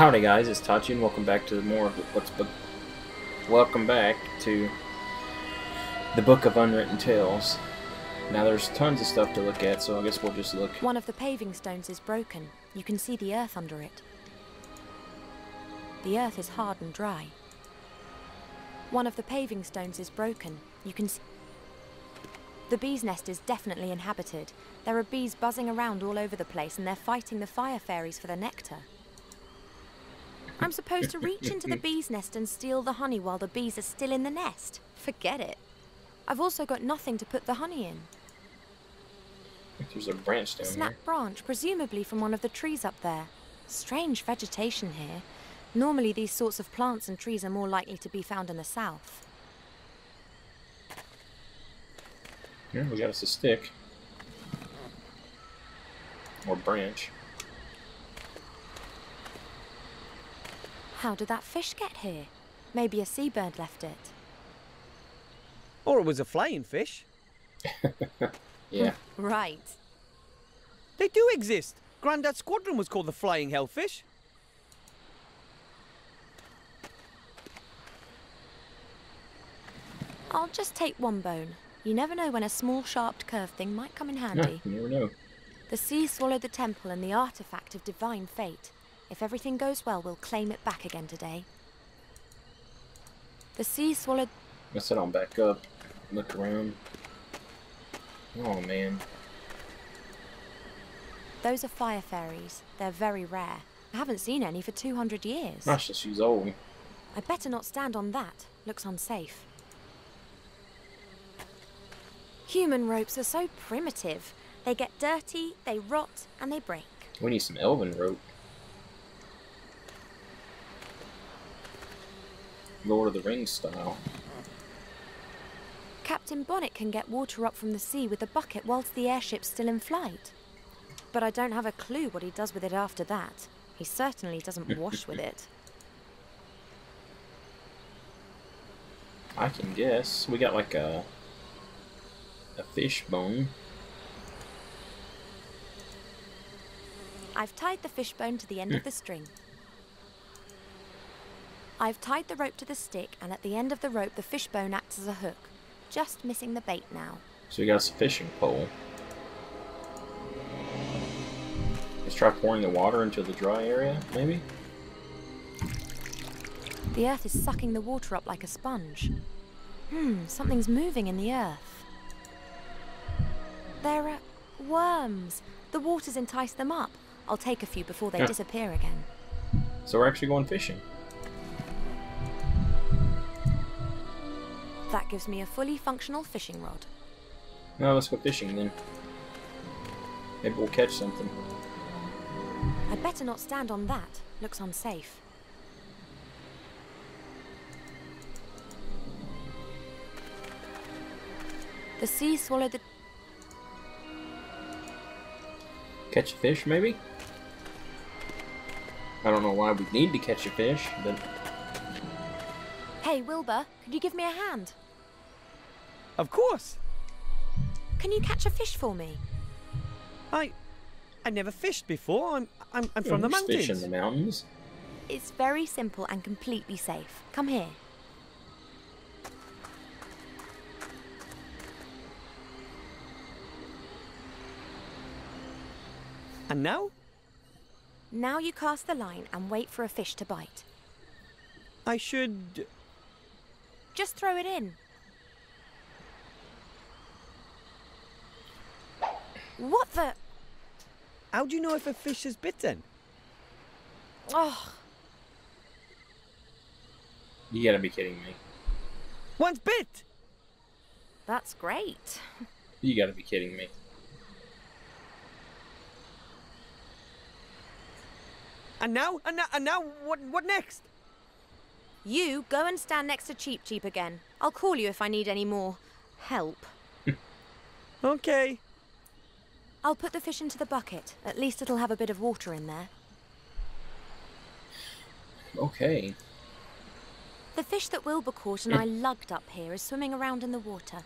Howdy guys, it's Tachi and welcome back to welcome back to the Book of Unwritten Tales. Now there's tons of stuff to look at, so I guess we'll just look. One of the paving stones is broken. You can see the earth under it. The earth is hard and dry. One of the paving stones is broken. You can see. The bee's nest is definitely inhabited. There are bees buzzing around all over the place and they're fighting the fire fairies for the nectar. I'm supposed to reach into the bee's nest and steal the honey while the bees are still in the nest. Forget it. I've also got nothing to put the honey in. There's a branch down here. A snap branch, presumably from one of the trees up there. Strange vegetation here. Normally these sorts of plants and trees are more likely to be found in the south. Here, we got us a stick. Or branch. How did that fish get here? Maybe a seabird left it. Or it was a flying fish. Yeah. Right. They do exist. Grandad's squadron was called the Flying Hellfish. I'll just take one bone. You never know when a small, sharp, curved thing might come in handy. You never know. The sea swallowed the temple and the artifact of divine fate. If everything goes well, we'll claim it back again today. The sea swallowed... Let's sit on back up. Look around. Oh, man. Those are fire fairies. They're very rare. I haven't seen any for 200 years. Gosh, she's old. I'd better not stand on that. Looks unsafe. Human ropes are so primitive. They get dirty, they rot, and they break. We need some elven rope. Lord of the Rings style. Captain Bonnet can get water up from the sea with a bucket whilst the airship's still in flight. But I don't have a clue what he does with it after that. He certainly doesn't wash with it. I can guess. We got like a fish bone. I've tied the fish bone to the end of the string. I've tied the rope to the stick, and at the end of the rope the fish bone acts as a hook. Just missing the bait now. So we got us a fishing pole. Let's try pouring the water into the dry area, maybe? The earth is sucking the water up like a sponge. Something's moving in the earth. There are worms. The water's enticed them up. I'll take a few before they disappear again. So we're actually going fishing. That gives me a fully functional fishing rod. Now let's go fishing then. Maybe we'll catch something. I'd better not stand on that. Looks unsafe. The sea swallowed the... Catch a fish, maybe? I don't know why we need to catch a fish, but... Hey, Wilbur, could you give me a hand? Of course. Can you catch a fish for me? I never fished before. I'm from the mountains. Fish in the mountains. It's very simple and completely safe. Come here. And now? Now you cast the line and wait for a fish to bite. I should... Just throw it in. What the... How do you know if a fish is bitten? Oh. You gotta be kidding me. One's bit! That's great. You gotta be kidding me. And now? And now? What next? You go and stand next to Cheep Cheep again. I'll call you if I need any more help. Okay. I'll put the fish into the bucket. At least it'll have a bit of water in there. Okay. The fish that Wilbur caught and I lugged up here is swimming around in the water.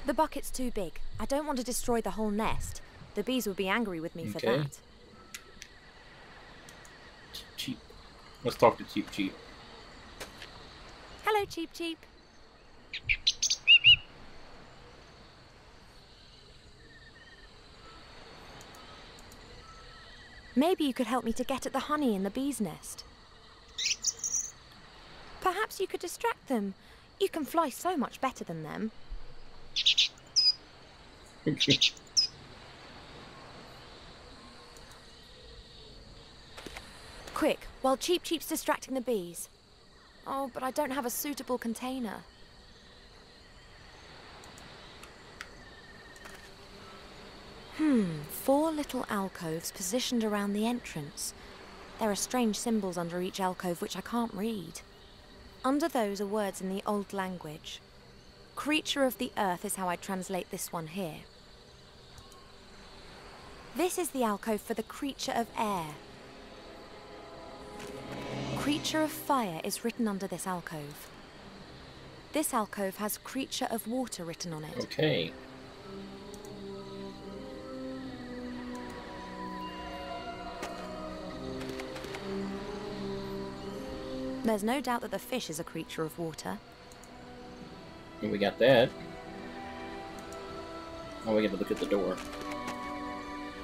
The bucket's too big. I don't want to destroy the whole nest. The bees would be angry with me for Okay. that. Cheap. Let's talk to Cheap Cheap. Hello, Cheap Cheap. Maybe you could help me to get at the honey in the bee's nest. Perhaps you could distract them. You can fly so much better than them. Quick, while Cheap Cheap's distracting the bees. Oh, but I don't have a suitable container. Four little alcoves positioned around the entrance. There are strange symbols under each alcove which I can't read. Under those are words in the old language. Creature of the earth is how I translate this one here. This is the alcove for the creature of air. Creature of fire is written under this alcove. This alcove has creature of water written on it. Okay. There's no doubt that the fish is a creature of water. And we got that. Oh, we get to look at the door.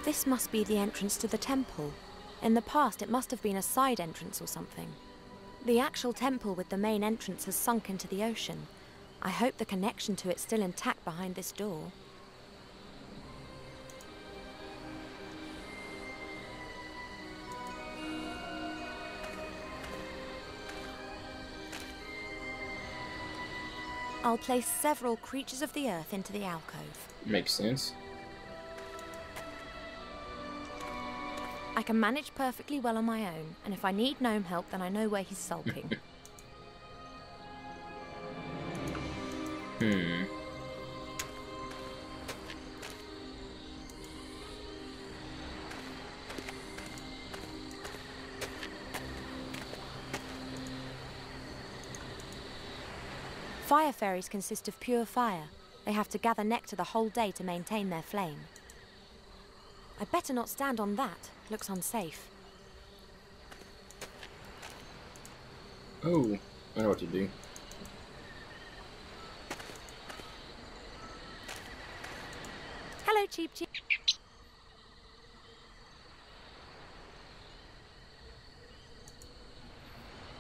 This must be the entrance to the temple. In the past, it must have been a side entrance or something. The actual temple with the main entrance has sunk into the ocean. I hope the connection to it's still intact behind this door. I'll place several creatures of the earth into the alcove. Makes sense. I can manage perfectly well on my own, and if I need gnome help, then I know where he's sulking. Fire fairies consist of pure fire. They have to gather nectar the whole day to maintain their flame. I'd better not stand on that. Looks unsafe. Oh, I know what to do. Hello, Cheap Cheap.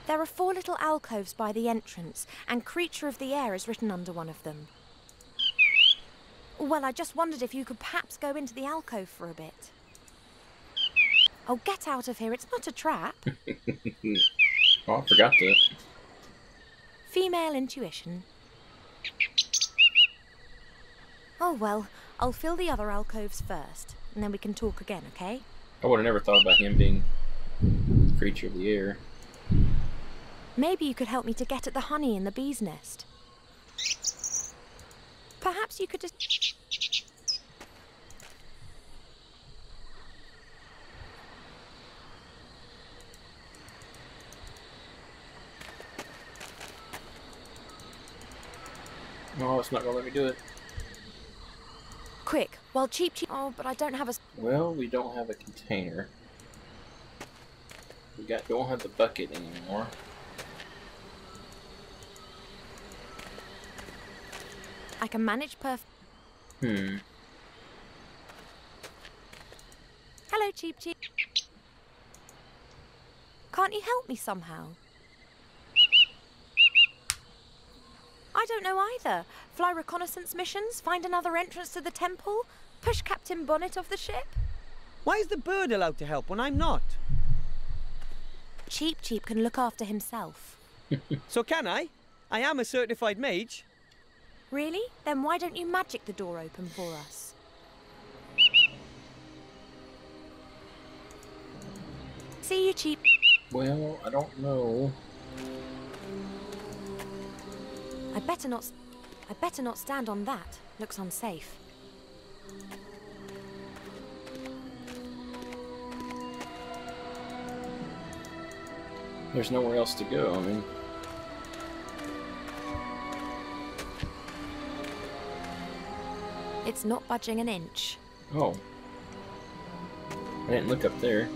There are four little alcoves by the entrance, and Creature of the Air is written under one of them. Well, I just wondered if you could perhaps go into the alcove for a bit. Oh, get out of here. It's not a trap. Oh, I forgot to. Female intuition. Oh, well, I'll fill the other alcoves first, and then we can talk again, okay? I would have never thought about him being creature of the air. Maybe you could help me to get at the honey in the bee's nest. Perhaps you could just... No, it's not going to let me do it. Quick, while Cheap... Oh, but I don't have a... Well, we don't have a container. We don't have the bucket anymore. I can manage Hmm. Hello, Cheap Cheap. Can't you help me somehow? I don't know either. Fly reconnaissance missions, find another entrance to the temple, push Captain Bonnet off the ship. Why is the bird allowed to help when I'm not? Cheap Cheap can look after himself. So can I? I am a certified mage. Really? Then why don't you magic the door open for us? See you, Cheap. Well, I don't know. I better not stand on that. Looks unsafe. There's nowhere else to go, I mean. It's not budging an inch. Oh. I didn't look up there.